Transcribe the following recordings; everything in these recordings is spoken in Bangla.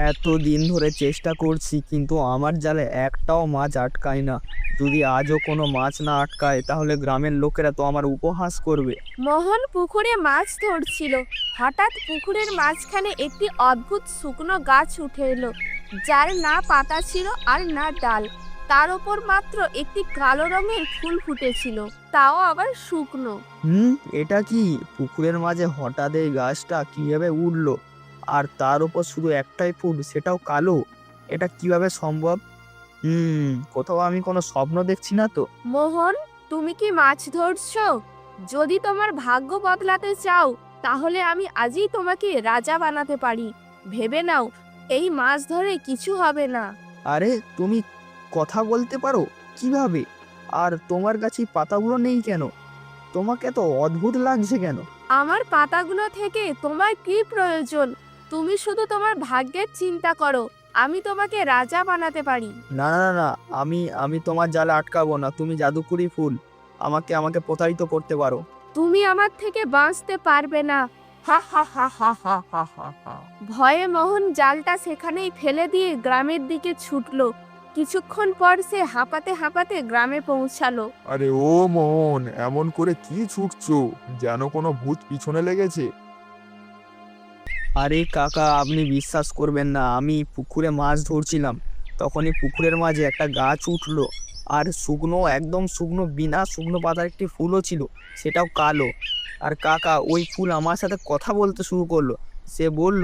এতদিন ধরে চেষ্টা করছি কিন্তু আমার জালে একটাও মাছ আটকায় না। যদি আজও কোনো মাছ না আটকায় তাহলে গ্রামের লোকেরা তো আমার উপহাস করবে। মোহন পুকুরে মাছ ধরছিল। হঠাৎ পুকুরের মাঝখানে একটি অদ্ভুত শুকনো গাছ উঠে এলো, যার না পাতা ছিল আর না ডাল। তার ওপর মাত্র একটি কালো রঙের ফুল ফুটেছিল, তাও আবার শুকনো। এটা কি? পুকুরের মাঝে হঠাৎ এই গাছটা কিভাবে উঠলো? আর তার উপর শুধু একটাই ফুল, সেটাও কালো। এটা কিভাবে সম্ভব? কোথাও আমি কোনো স্বপ্ন দেখছি না তো? মোহন, তুমি কি মাছ ধরছো? যদি তোমার ভাগ্য বদলাতে চাও তাহলে আমি আজই তোমাকে রাজা বানাতে পারি। ভেবে নাও, এই মাছ ধরে কিছু হবে না। আরে তুমি কথা বলতে পারো? কিভাবে? আর তোমার কাছে পাতাগুলো নেই কেন? তোমাকে তো অদ্ভুত লাগছে কেন? আমার পাতাগুলো থেকে তোমার কি প্রয়োজন? তুমি শুধু তোমার ভাগ্যের চিন্তা করো, আমি তোমাকে রাজা বানাতে পারি। না না না না, আমি আমি তোমার জালে আটকাবো না। তুমি জাদুকরি ফুল, আমাকে আমাকে প্রতারিত করতে পারো। তুমি আমার থেকে বাঁচতে পারবে না। হা হা হা হা হা হা হা হা। ভয়ে মোহন জালটা সেখানেই ফেলে দিয়ে গ্রামের দিকে ছুটলো। কিছুক্ষণ পর সে হাঁপাতে হাঁপাতে গ্রামে পৌঁছালো। আরে ও মোহন, এমন করে কি ছুটছো? যেন কোনো ভূত পিছনে লেগেছে। আরে কাকা, আপনি বিশ্বাস করবেন না, আমি পুকুরে মাছ ধরছিলাম। তখনই পুকুরের মাঝে একটা গাছ উঠলো, আর শুকনো, একদম শুকনো, বিনা শুকনো পাতার একটি ফুলও ছিল, সেটাও কালো। আর কাকা, ওই ফুল আমার সাথে কথা বলতে শুরু করলো। সে বলল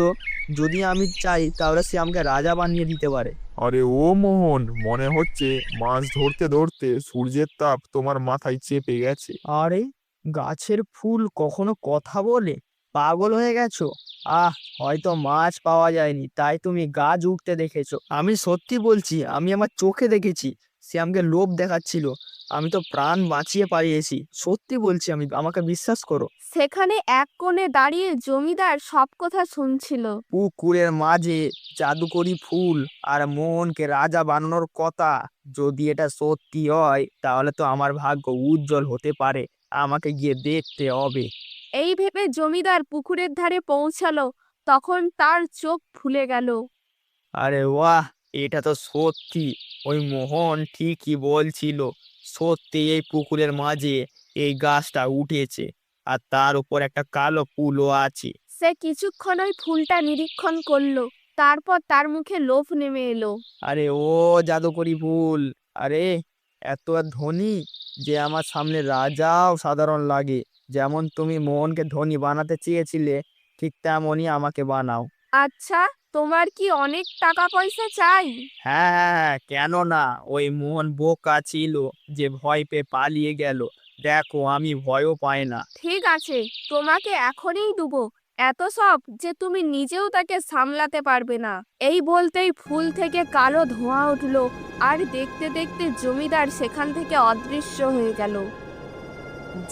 যদি আমি চাই তাহলে সে আমাকে রাজা বানিয়ে দিতে পারে। আরে ও মোহন, মনে হচ্ছে মাছ ধরতে ধরতে সূর্যের তাপ তোমার মাথায় চেপে গেছে। আরে, গাছের ফুল কখনো কথা বলে? পাগল হয়ে গেছো? হয়তো মাছ পাওয়া যায়নি তাই তুমি গাছ উঠতে দেখেছো। আমি সত্যি বলছি, আমি আমার চোখে দেখেছি। সে আমাকে লোভ দেখাচ্ছিল, আমি তো প্রাণ বাঁচিয়ে পালিয়েছি। সত্যি বলছি, আমাকে বিশ্বাস করো। সেখানে এক কোণে দাঁড়িয়ে জমিদার সব কথা শুনছিল। পুকুরের মাঝে জাদুকরি ফুল আর মোহনকে রাজা বানানোর কথা, যদি এটা সত্যি হয় তাহলে তো আমার ভাগ্য উজ্জ্বল হতে পারে। আমাকে গিয়ে দেখতে হবে। এই ভেবে জমিদার পুকুরের ধারে পৌঁছালো। তখন তার চোখ ফুলে গেল। আরে বাহ, এটা তো সত্যি। ওই মোহন ঠিকই বলছিল। সত্যি এই পুকুরের মাঝে এই গাছটা উঠেছে, আর তার উপর একটা কালো ফুলও আছে। সে কিছুক্ষণ ওই ফুলটা নিরীক্ষণ করলো। তারপর তার মুখে লোভ নেমে এলো। আরে ও জাদুকরি ফুল, আরে এত ধনী যে আমার সামনে রাজাও সাধারণ লাগে। যেমন তুমি মোহনকে ধনী বানাতে চেয়েছিলে, ঠিক তেমনই আমাকে বানাও। আচ্ছা, তোমার কি অনেক টাকা পয়সা চাই? হ্যাঁ হ্যাঁ হ্যাঁ, কেন না? ওই মোহন বোকা ছিল যে ভয় পেয়ে পালিয়ে গেল। দেখো, আমি ভয়ও পাই না। ঠিক আছে, তোমাকে এখনই দেবো। এত সব যে তুমি নিজেও তাকে সামলাতে পারবে না। এই বলতেই ফুল থেকে কালো ধোঁয়া উঠলো, আর দেখতে দেখতে জমিদার সেখান থেকে অদৃশ্য হয়ে গেল।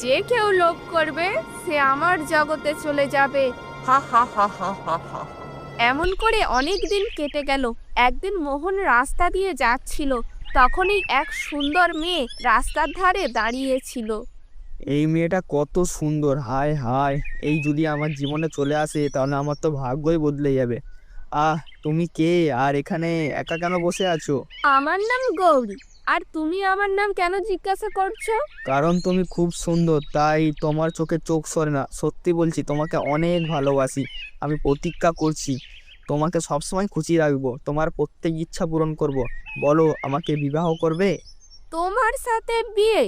যে কেউ লোভ করবে সে আমার জগতে চলে যাবে। হা হা হা হা হা হা। এমন করে অনেক দিন কেটে গেল। একদিন মোহন রাস্তা দিয়ে যাচ্ছিল। তখনই এক সুন্দর মেয়ে রাস্তার ধারে দাঁড়িয়েছিল। এই মেয়েটা কত সুন্দর! হায় হায়, এই যদি আমার জীবনে চলে আসে তাহলে আমার তো ভাগ্যই বদলে যাবে। আহ, তুমি কে? আর এখানে একা কেন বসে আছো? আমার নাম গৌরী। আর তুমি আমার নাম কেন জিজ্ঞাসা করছো? কারণ তুমি খুব সুন্দর, তাই তোমার চোখে চোখ সরে না। সত্যি বলছি, তোমাকে অনেক ভালোবাসি। আমি প্রতিজ্ঞা করছি তোমাকে সবসময় খুশি রাখবো, তোমার প্রত্যেক ইচ্ছা পূরণ করব। বলো, আমাকে বিবাহ করবে? তোমার সাথে বিয়ে?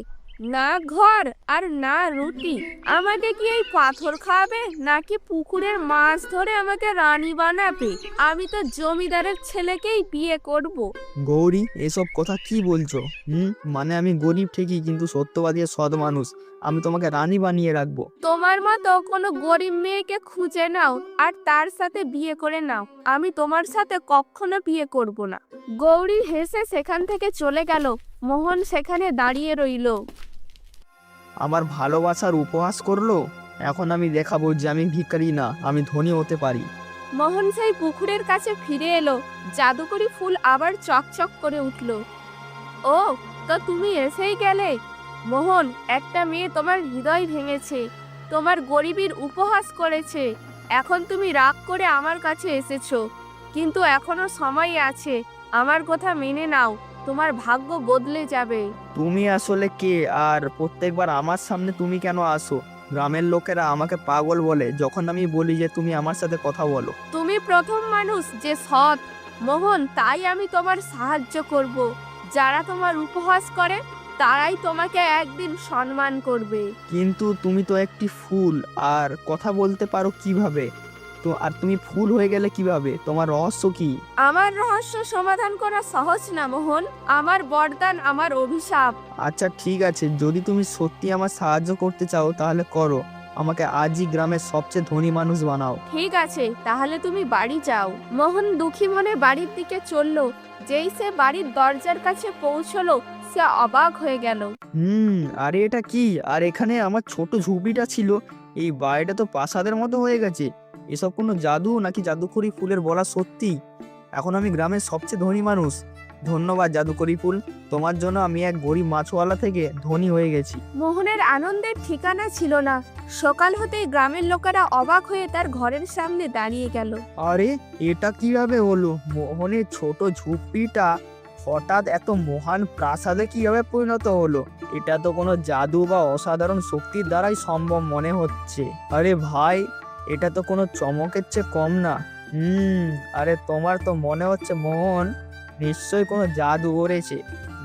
না ঘর আর না রুটি। আমাকে কি এই পাথর খাওয়াবে, নাকি পুকুরের মাছ ধরে আমাকে রানী বানাবে? আমি তো জমিদারের ছেলেকেই বিয়ে করব। গৌরী, এসব কথা কি বলছো? মানে আমি গরিব ঠিকই, কিন্তু সত্যবাদী আর সৎ মানুষ। আমি তোমাকে রানী বানিয়ে রাখবো। তোমার মতো কোনো গরিব মেয়েকে খুঁজে নাও আর তার সাথে বিয়ে করে নাও। আমি তোমার সাথে কখনো বিয়ে করব না। গৌরী হেসে সেখান থেকে চলে গেল। মোহন সেখানে দাঁড়িয়ে রইল। আমার ভালোবাসার উপহাস করলো। এখন আমি দেখাবো যে আমি ভিখারি না, আমি ধনী হতে পারি। মোহন সেই পুকুরের কাছে ফিরে এলো। জাদুকরি ফুল আবার চকচক করে উঠল। ও, তো তুমি এসেই গেলে। মোহন, একটা মেয়ে তোমার হৃদয় ভেঙেছে, তোমার গরিবীর উপহাস করেছে। এখন তুমি রাগ করে আমার কাছে এসেছো। কিন্তু এখনো সময় আছে, আমার কথা মেনে নাও, তোমার ভাগ্য বদলে যাবে। তুমি আসলে কে? আর প্রত্যেকবার আমার সামনে তুমি কেন আসো? গ্রামের লোকেরা আমাকে পাগল বলে যখন আমি বলি যে তুমি আমার সাথে কথা বলো। তুমি প্রথম মানুষ যে সৎ, মোহন, তাই আমি তোমার সাহায্য করব। যারা তোমার উপহাস করে তারাই তোমাকে একদিন সম্মান করবে। কিন্তু তুমি তো একটি ফুল, আর কথা বলতে পারো কিভাবে? তো আর তুমি ফুল হয়ে গেলে কিভাবে? তোমার রহস্য কি? আমার রহস্য সমাধান করা সহজ না মোহন, আমার বরদান, আমার অভিশাপ। আচ্ছা ঠিক আছে, যদি তুমি সত্যি আমার সাহায্য করতে চাও তাহলে করো। আমাকে আজই গ্রামের সবচেয়ে ধনী মানুষ বানাও। ঠিক আছে, তাহলে তুমি বাড়ি যাও। মোহন দুঃখী মনে বাড়ির দিকে চলল। যেই সে বাড়ির দরজার কাছে পৌঁছলো, সে অবাক হয়ে গেল। আরে এটা কি? আর এখানে আমার ছোট ঝুপড়িটা ছিল, এই বাড়িটা তো প্রাসাদের মতো হয়ে গেছে। এসব কোনো জাদু নাকি জাদুকরি ফুলের বলা সত্যি? এখন আমি গ্রামের সবচেয়ে ধনী মানুষ। ধন্যবাদ জাদুকরি ফুল, তোমার জন্য আমি এক গরিব মাছওয়ালা থেকে ধনী হয়ে গেছি। মোহনের আনন্দের ঠিকানা ছিল না। সকাল হতেই গ্রামের লোকেরা অবাক হয়ে তার ঘরের সামনে দাঁড়িয়ে গেল। আরে এটা কিভাবে হলো? মোহনের ছোট ঝুপড়িটা হঠাৎ এত মহান প্রাসাদে কিভাবে পরিণত হলো? এটা তো কোনো জাদু বা অসাধারণ শক্তির দ্বারাই সম্ভব মনে হচ্ছে। আরে ভাই, এটা তো কোনো চমকের চেয়ে কম না। আরে তোমার তো মনে হচ্ছে মোহন নিশ্চয়ই কোনো জাদু করেছে,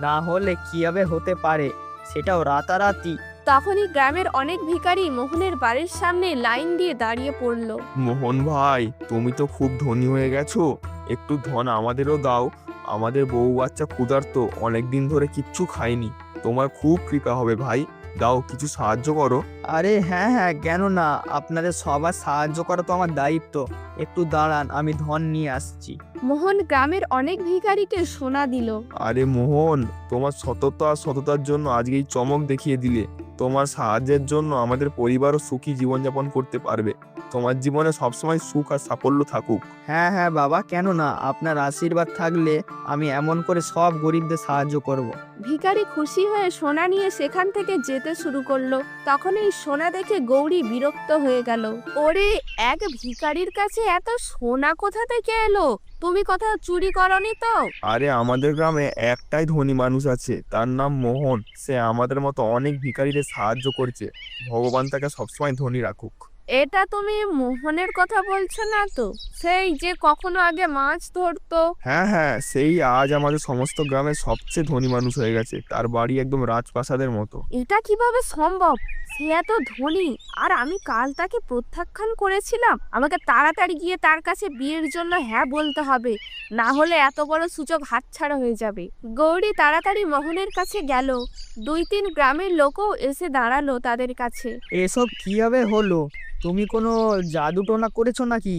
না হলে কিভাবে হতে পারে, সেটাও রাতারাতি। তখনই গ্রামের অনেক ভিখারি মোহনের বাড়ির সামনে লাইন দিয়ে দাঁড়িয়ে পড়ল। মোহন ভাই, তুমি তো খুব ধনী হয়ে গেছো, একটু ধন আমাদেরও দাও। আমাদের বউ বাচ্চা ক্ষুধার্ত, অনেকদিন ধরে কিচ্ছু খায়নি। তোমার খুব কৃপা হবে ভাই, দাও কিছু সাহায্য করো। আরে হ্যাঁ হ্যাঁ, কেন না, আপনাদের সবার সাহায্য করা তো আমার দায়িত্ব। একটু দাঁড়ান, আমি ধন নিয়ে আসছি। মোহন গ্রামের অনেক ভিখারিকে সোনা দিল। আরে মোহন, তোমার সততা আর সততার জন্য আজকে এই চমক দেখিয়ে দিলে। তোমার সাহায্যের জন্য আমাদের পরিবারও সুখী জীবনযাপন করতে পারবে। তোমার জীবনে সবসময় সুখ আর সাফল্য থাকুক। হ্যাঁ হ্যাঁ বাবা, কেন না, আপনার আশীর্বাদ থাকলে আমি এমন করে সব গরিবদের সাহায্য করব। ভিখারি খুশি হয়ে সোনা নিয়ে সেখান থেকে যেতে শুরু করলো। তখন এই সোনা দেখে গৌরী বিরক্ত হয়ে গেল। ওরে, এক ভিখারির কাছে এত সোনা কোথা থেকে এলো? তুমি কোথাও চুরি করনি তো? আরে আমাদের গ্রামে একটাই ধনী মানুষ আছে, তার নাম মোহন। সে আমাদের মতো অনেক ভিখারিদের সাহায্য করছে। ভগবান তাকে সবসময় ধনী রাখুক। এটা তুমি মোহনের কথা বলছো না তো? সেই যে কখনো আগে মাছ ধরতো? হ্যাঁ হ্যাঁ, সেই আজ আমাদের সমস্ত গ্রামের সবচেয়ে ধনী মানুষ হয়ে গেছে। তার বাড়ি একদম রাজপ্রাসাদের মতো। এটা কিভাবে সম্ভব? সে এত ধনী, আর আমি কাল তাকে প্রত্যাখ্যান করেছিলাম। আমাকে তাড়াতাড়ি গিয়ে তার কাছে বিয়ের জন্য হ্যাঁ বলতে হবে, না হলে এত বড় সুযোগ হাতছাড়া হয়ে যাবে। গৌরী তাড়াতাড়ি মোহনের কাছে গেল। 2-3 গ্রামের লোকও এসে দাঁড়ালো তাদের কাছে। এসব কিভাবে হলো? তুমি কোনো জাদু টোনা করেছো নাকি?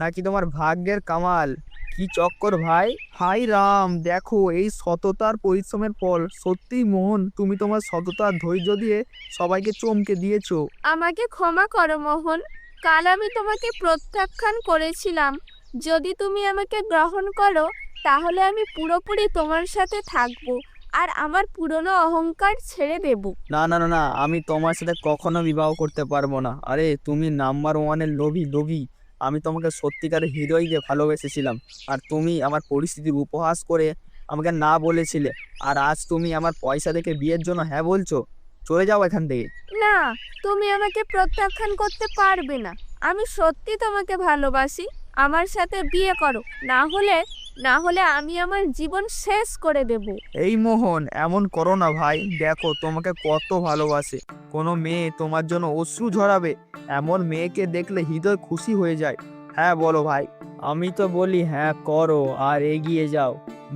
নাকি তোমার ভাগ্যের কামাল? কি চক্কর ভাই! হাই রাম, দেখো এই সততার পরিশ্রমের ফল। সত্যি মোহন, তুমি তোমার সততা আর ধৈর্য দিয়ে সবাইকে চমকে দিয়েছো। আমাকে ক্ষমা করো মোহন, কাল আমি তোমাকে প্রত্যাখ্যান করেছিলাম। যদি তুমি আমাকে গ্রহণ করো, তাহলে আমি পুরোপুরি তোমার সাথে থাকবো আর আমার পুরনো অহংকার ছেড়ে দেব। না না না না, আমি তোমার সাথে কখনো বিবাহ করতে পারবো না। আরে তুমি নাম্বার ওয়ানের লোভী লোভী। আমি তোমাকে সত্যিকারের হৃদয় দিয়ে ভালোবেসেছিলাম, আর তুমি আমার পরিস্থিতির উপহাস করে আমাকে না বলেছিলে। আর আজ তুমি আমার পয়সা দেখে বিয়ের জন্য হ্যাঁ বলছো? চলে যাও এখান থেকে। না, তুমি আমাকে প্রত্যাখ্যান করতে পারবে না। আমি সত্যি তোমাকে ভালোবাসি। আমার সাথে বিয়ে করো, না হলে আমি আমার জীবন শেষ করে দেব। এই মোহন, এমন করো না ভাই, দেখো তোমাকে কত ভালোবাসে। কোনো মেয়ে তোমার জন্য অশ্রু ঝরাবে, এমন মেয়েকে দেখলে হৃদয় খুশি হয়ে যায়। হ্যাঁ বলো ভাই। আমি তো বলি হ্যাঁ করো আর এগিয়ে যাও।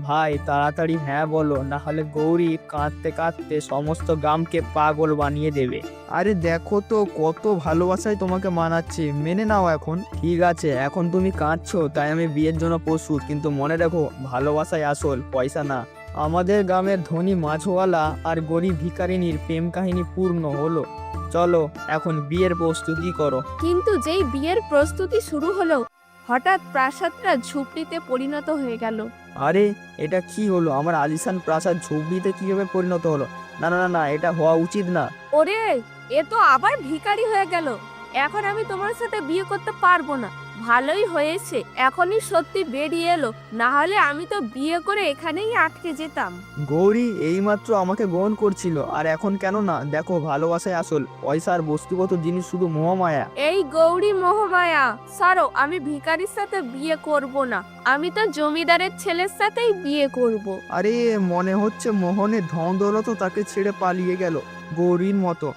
ভাই তাড়াতাড়ি হ্যাঁ বলো, না হলে গৌরী কাঁদতে কাঁদতে সমস্ত গ্রামকে পাগল বানিয়ে দেবে। আরে দেখো তো কত ভালোবাসায় তোমাকে মানাচ্ছে, মেনে নাও এখন। ঠিক আছে, এখন তুমি কাঁদছো তাই আমি বিয়ের জন্য প্রস্তুত, কিন্তু মনে রেখো ভালোবাসাই আসল, পয়সা না। আমাদের গ্রামের ধনী মাছওয়ালা আর গরিব ভিখারিনীর প্রেম কাহিনী পূর্ণ হলো। চলো এখন বিয়ের প্রস্তুতি করো। কিন্তু যেই বিয়ের প্রস্তুতি শুরু হলো, হঠাৎ প্রাসাদটা ঝুপড়িতে পরিণত হয়ে গেল। আরে এটা কি হলো? আমার আলিশান প্রাসাদ ঝুপড়িতে কিভাবে পরিণত হলো? না না না না, এটা হওয়া উচিত না। ওরে, এ তো আবার ভিখারি হয়ে গেল। এখন আমি তোমার সাথে বিয়ে করতে পারবো না। ভালোই হয়েছে এখনই সত্যি বেরিয়ে এলো, না হলে আমি তো বিয়ে করে এখানেই আটকে যেতাম। গৌরী এইমাত্র আমাকে গ্রহণ করছিল, আর এখন কেন না? দেখো, ভালোবাসায় আসল, পয়সা আর বস্তুগত জিনিস শুধু মোহমায়া। এই গৌরী মোহমায়া, সারো, আমি ভিখারির সাথে বিয়ে করব না, আমি তো জমিদারের ছেলের সাথেই বিয়ে করব। আরে মনে হচ্ছে মোহনের ধন দৌলত তাকে ছেড়ে পালিয়ে গেল গৌরীর মতো।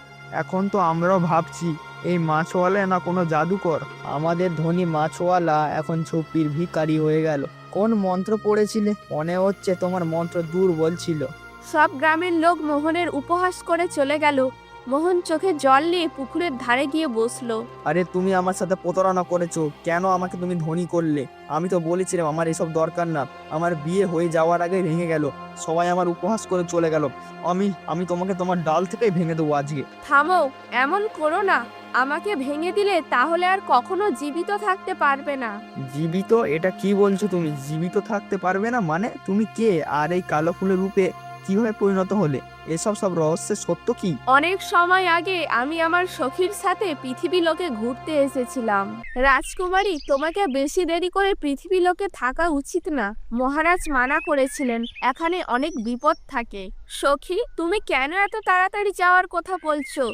এখন তো আমরাও ভাবছি এই মাছওয়ালা না কোনো জাদুকর। আমাদের ধনী মাছওয়ালা এখন ঝুপড়ির ভিখারি হয়ে গেল। কোন মন্ত্র পড়েছিলে? মনে হচ্ছে তোমার মন্ত্র দুর্বল ছিল। সব গ্রামের লোক মোহনের উপহাস করে চলে গেল। মোহন চোখে জল নিয়ে পুকুরের ধারে গিয়ে বসলো। আরে তুমি আমার সাথে প্রতারণা করেছো কেন? আমাকে তুমি ধনী করলে। আমি তো বলেছিলাম আমার এসব দরকার না। আমার বিয়ে হয়ে যাওয়ার আগে ভেঙে গেল, সবাই আমার উপহাস করে চলে গেল। আমি তোমাকে তোমার ডাল থেকেই ভেঙে দেবো আজকে। থামো, এমন করো না। আমাকে ভেঙে দিলে তাহলে আর কখনো জীবিত থাকতে পারবে না। জীবিত? এটা কি বলছো তুমি? জীবিত থাকতে পারবে না মানে? তুমি কে? আর এই কালো ফুলের রূপে কিভাবে পরিণত হলে? এসব সব রহস্যের সত্য কি? অনেক সময় আগে আমি আমার সখীর সাথে পৃথিবী লোকে ঘুরতে এসেছিলাম। রাজকুমারী, তোমাকে বেশি দেরি করে পৃথিবী লোকে থাকা উচিত না। মহারাজ মানা করেছিলেন, এখানে অনেক বিপদ থাকে। সখী, তুমি কেন এত তাড়াতাড়ি যাওয়ার কথা বলছো?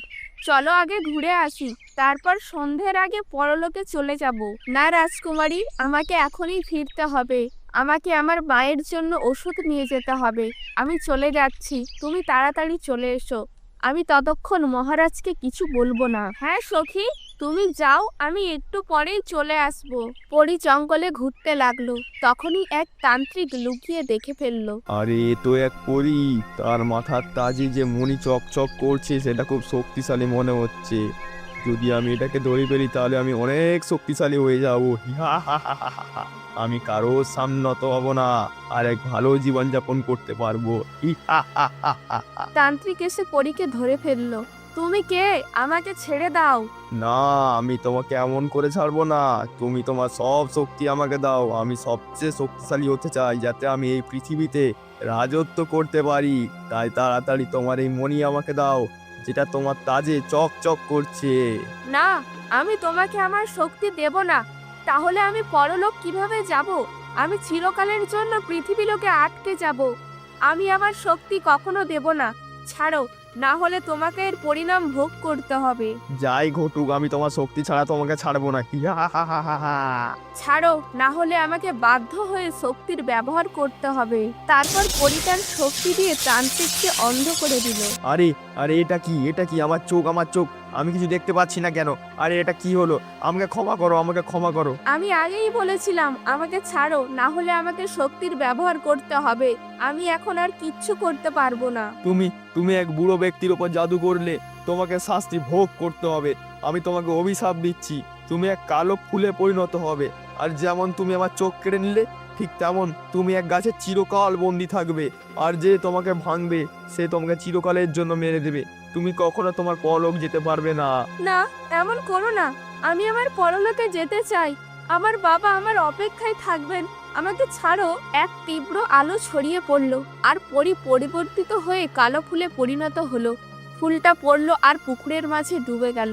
চলো আগে ঘুরে আসি, তারপর সন্ধ্যের আগে পরলোকে চলে যাব। না রাজকুমারী, আমাকে এখনই ফিরতে হবে। আমাকে আমার মায়ের জন্য ওষুধ নিয়ে যেতে হবে। আমি চলে যাচ্ছি, তুমি তাড়াতাড়ি চলে এসো। আমি ততক্ষণ মহারাজকে কিছু বলবো না। হ্যাঁ সখী, তুমি যাও, আমি একটু পরেই চলে আসবো। পরী জঙ্গলে ঘুরতে লাগলো, তখনই এক তান্ত্রিক লুকিয়ে দেখে ফেললো। আরে এ তো এক পরী, তার মাথার তাজে যে মণি চকচক করছে সেটা খুব শক্তিশালী মনে হচ্ছে। যদি আমি এটাকে ধরে ফেলি তাহলে আমি অনেক শক্তিশালী হয়ে যাবো। আমি কারোর সামনে নত হব না, আর এক ভালো জীবনযাপন করতে পারবো। তান্ত্রিক এসে পরীকে ধরে ফেললো। তুমি কে? আমাকে ছেড়ে দাও। না, আমি তোমাকে এমন করে ছাড়বো না। তুমি তোমার সব শক্তি আমাকে দাও। আমি সবচেয়ে শক্তিশালী হতে চাই, যাতে আমি এই পৃথিবীতে রাজত্ব করতে পারি। তাই তাড়াতাড়ি তোমার এই মণি আমাকে দাও, যেটা তোমার তাজে চকচক করছে। না, আমি তোমাকে আমার শক্তি দেব না। তাহলে আমি পরলোক কিভাবে যাব? আমি চিরকালের জন্য পৃথিবী লোকে আটকে যাব। আমি আমার শক্তি কখনো দেব না। ছাড়ো, না হলে তোমাকে এর পরিণাম ভোগ করতে হবে। যাই ঘটুক, আমি তোমার শক্তি ছাড়া তোমাকে ছাড়বো না। ছাড়ো, না হলে আমাকে বাধ্য হয়ে শক্তির ব্যবহার করতে হবে। তারপর পরিতার শক্তি দিয়ে তান্ত্রিককে অন্ধ করে দিল। আরে আরে এটা কি? এটা কি? আমার চোখ, আমার চোখ, আমি কিছু দেখতে পাচ্ছি না কেন? আরে এটা কি হলো? আমাকে ক্ষমা করো, আমাকে ক্ষমা করো। আমি আগেই বলেছিলাম আমাকে ছাড়ো, না হলে আমাকে শক্তির ব্যবহার করতে হবে। আমি এখন আর কিচ্ছু করতে পারবো না। তুমি এক বুড়ো ব্যক্তির উপর জাদু করলে, তোমাকে শাস্তি ভোগ করতে হবে। আমি তোমাকে অভিশাপ দিচ্ছি, তুমি এক কালো ফুলে পরিণত হবে। আর যেমন তুমি আমার চোখ কেড়ে নিলে, ঠিক তেমন তুমি এক গাছে চিরকাল বন্দি থাকবে। আর যে তোমাকে ভাঙবে সে তোমাকে চিরকালের জন্য মেরে দেবে। তুমি কখনো তোমার পরলোক যেতে পারবে না। না, এমন করো না। আমি আমার পরলোকে যেতে চাই। আমার বাবা আমার অপেক্ষায় থাকবেন। আমাকে ছাড়ো। এক তীব্র আলো ছড়িয়ে পড়লো, আর পরিবর্তিত হয়ে কালো ফুলে পরিণত হলো। ফুলটা পড়লো আর পুকুরের মাঝে ডুবে গেল।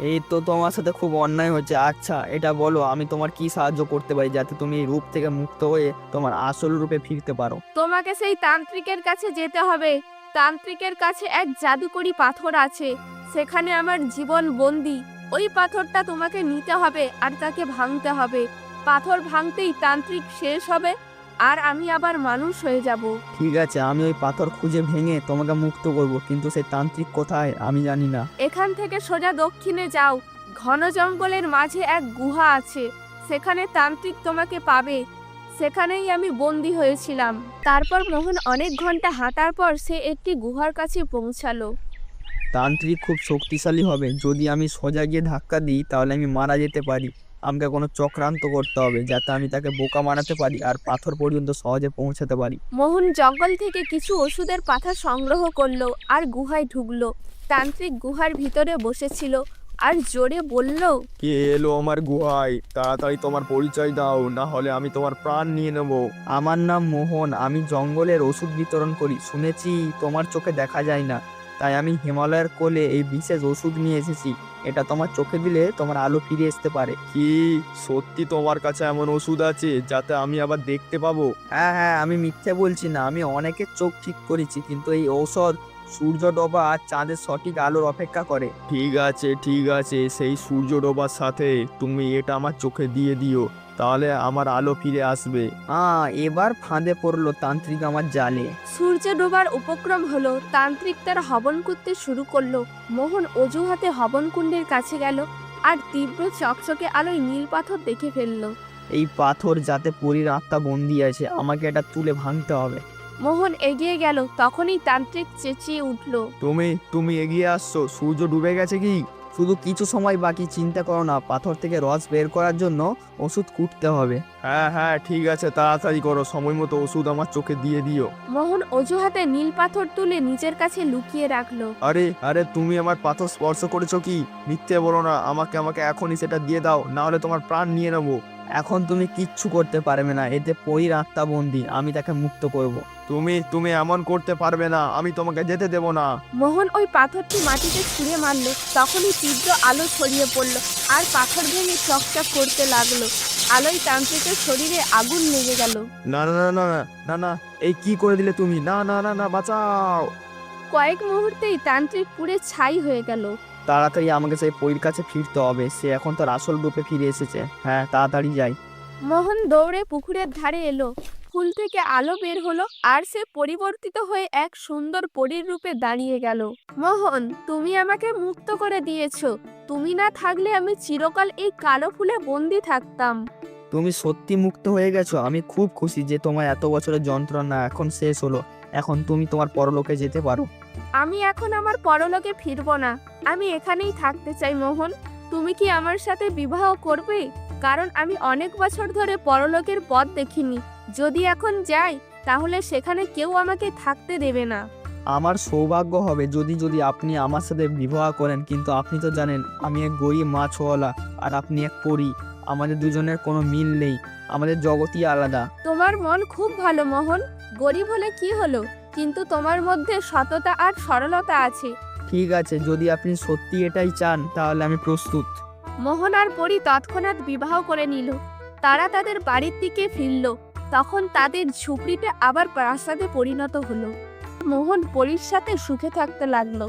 এই তো তোমার সাথে খুব অন্যায় হচ্ছে। আচ্ছা এটা বলো, আমি তোমার কি সাহায্য করতে পারি যাতে তুমি এই রূপ থেকে মুক্ত হয়ে তোমার আসল রূপে ফিরতে পারো? তোমাকে সেই তান্ত্রিকের কাছে যেতে হবে। তান্ত্রিকের কাছে এক জাদুকরি পাথর আছে, সেখানে আমার জীবন বন্দি। ওই পাথরটা তোমাকে নিতে হবে আর তাকে ভাঙতে হবে। পাথর ভাঙতেই তান্ত্রিক শেষ হবে, আর আমি আবার মানুষ হয়ে যাব। ঠিক আছে, আমি ওই পাথর খুঁজে ভেঙে তোমাকে মুক্ত করব, কিন্তু সেই তান্ত্রিক কোথায় আমি জানি না। এখান থেকে সোজা দক্ষিণে যাও। ঘন জঙ্গলের মাঝে এক গুহা আছে, সেখানে তান্ত্রিক তোমাকে পাবে। সেখানেই আমি বন্দি হয়েছিলাম। তারপর মোহন অনেক ঘন্টা হাঁটার পর সে একটি গুহার কাছে পৌঁছালো। তান্ত্রিক খুব শক্তিশালী হবে। যদি আমি সোজা গিয়ে ধাক্কা দিই তাহলে আমি মারা যেতে পারি। আমাকে কোনো চক্রান্ত করতে হবে যাতে আমি তাকে বোকা বানাতে পারি আর পাথর পর্যন্ত সহজে পৌঁছাতে পারি। মোহন জঙ্গল থেকে কিছু ওষুধের পাতা সংগ্রহ করলো আর গুহায় ঢুকলো। তান্ত্রিক গুহার ভিতরে বসেছিল আর জোরে বলল, কে এলো আমার গুহায়? তাড়াতাড়ি তোমার পরিচয় দাও, না হলে আমি তোমার প্রাণ নিয়ে নেব। আমার নাম মোহন, আমি জঙ্গলের ওষুধ বিতরণ করি। শুনেছি তোমার চোখে দেখা যায় না, তাই আমি হিমালয়ের কোলে এই বিশেষ ওষুধ নিয়ে এসেছি। এটা তোমার চোখে দিলে তোমার আলো ফিরে আসতে পারে। কি সত্যি তোমার কাছে এমন ওষুধ আছে যাতে আমি আবার দেখতে পাবো? হ্যাঁ হ্যাঁ, আমি মিথ্যে বলছি না, আমি অনেকের চোখ ঠিক করেছি, কিন্তু এই ঔষধ সূর্য ডোবা আর চাঁদের সঠিক আলোর অপেক্ষা করে। ঠিক আছে ঠিক আছে, সেই সূর্য ডোবার সাথে তুমি এটা আমার চোখে দিয়ে দিও, তাহলে আমার আলো ফিরে আসবে। এবার ফাঁদে পড়লো তান্ত্রিক আমার জালে। সূর্য ডোবার উপক্রম হলো, তান্ত্রিক তার হবন করতে শুরু করলো। মোহন অজুহাতে হবন কুণ্ডের কাছে গেল আর তীব্র চকচকে আলোয় নীল পাথর দেখে ফেললো। এই পাথর যাতে পরীর আত্মা বন্দি আছে, আমাকে এটা তুলে ভাঙতে হবে। মোহন এগিয়ে গেল, তখনই তান্ত্রিক চেঁচিয়ে উঠল। তুমি তুমি এগিয়ে আসছো, সূর্য ডুবে গেছে কি? শুধু কিছু সময় বাকি, চিন্তা করো না, পাথর থেকে রস বের করার জন্য ওষুধ কুটতে হবে। হ্যাঁ হ্যাঁ ঠিক আছে, তাড়াতাড়ি করো, সময় মতো ওষুধ আমার চোখে দিয়ে দিও। মোহন অজুহাতে নীল পাথর তুলে নিজের কাছে লুকিয়ে রাখলো। আরে আরে, তুমি আমার পাথর স্পর্শ করেছো কি? মিথ্যে বলো না, আমাকে আমাকে এখনই সেটা দিয়ে দাও, না হলে তোমার প্রাণ নিয়ে নেবো। এখন তুমি কিচ্ছু করতে পারবে না, এতে পরীর আত্মা বন্দি, আমি তাকে মুক্ত করব। তুমি তুমি এমন করতে পারবে না, আমি তোমাকে যেতে দেব না। মোহন ওই পাথরটি মাটিতে ছুঁড়ে মারল, তখনই তীব্র আলো ছড়িয়ে পড়ল আর পাথর ভেঙে চকচক করতে লাগলো। আলোয় তান্ত্রিকের শরীরে আগুন লেগে গেল। না না না না না, না না, এই কি করে দিলে তুমি? না না না না, বাঁচাও। কয়েক মুহূর্তেই তান্ত্রিক পুড়ে ছাই হয়ে গেল। তাড়াতাড়ি আমাকে সেই পরীর কাছে ফিরতে হবে, সে এখন তার আসল রূপে ফিরে এসেছে। হ্যাঁ, তাড়াতাড়ি যাই। মোহন দৌড়ে পুকুরের ধারে এলো। ফুল থেকে আলো বের হলো আর সে পরিবর্তিত হয়ে এক সুন্দর পরীর রূপে দাঁড়িয়ে গেল। মোহন, তুমি আমাকে মুক্ত করে দিয়েছো। তুমি না থাকলে আমি চিরকাল এই কালো ফুলে বন্দি থাকতাম। তুমি সত্যি মুক্ত হয়ে গেছো, আমি খুব খুশি যে তোমার এত বছরের যন্ত্রণা এখন শেষ হলো। এখন তুমি তোমার পরলোকে যেতে পারো। আমি এখন আমার পরলোকে ফিরবো না, আমি এখানেই থাকতে চাই। মোহন, তুমি কি আমার সাথে বিবাহ করবে? কারণ আমি অনেক বছর ধরে পরলোকের পথ দেখিনি। যদি এখন যাই তাহলে সেখানে কেউ আমাকে থাকতে দেবে না। আমার সৌভাগ্য হবে যদি যদি আপনি আমার সাথে বিবাহ করেন, কিন্তু আপনি তো জানেন আমি এক গরিব মাছওয়ালা আর আপনি এক পরী। আমাদের দুজনের কোনো মিল নেই, আমাদের জগতই আলাদা। তোমার মন খুব ভালো মোহন, গরিব হলে কি হলো, কিন্তু তোমার মধ্যে সততা আর সরলতা আছে। ঠিক আছে, যদি আপনি সত্যি এটাই চান তাহলে আমি প্রস্তুত। মোহন আর পরী তৎক্ষণাৎ বিবাহ করে নিল। তারা তাদের বাড়ির দিকে ফিরল। তখন তাদের ঝুপড়িটা আবার প্রাসাদে পরিণত হলো। মোহন পরীর সাথে সুখে থাকতে লাগলো।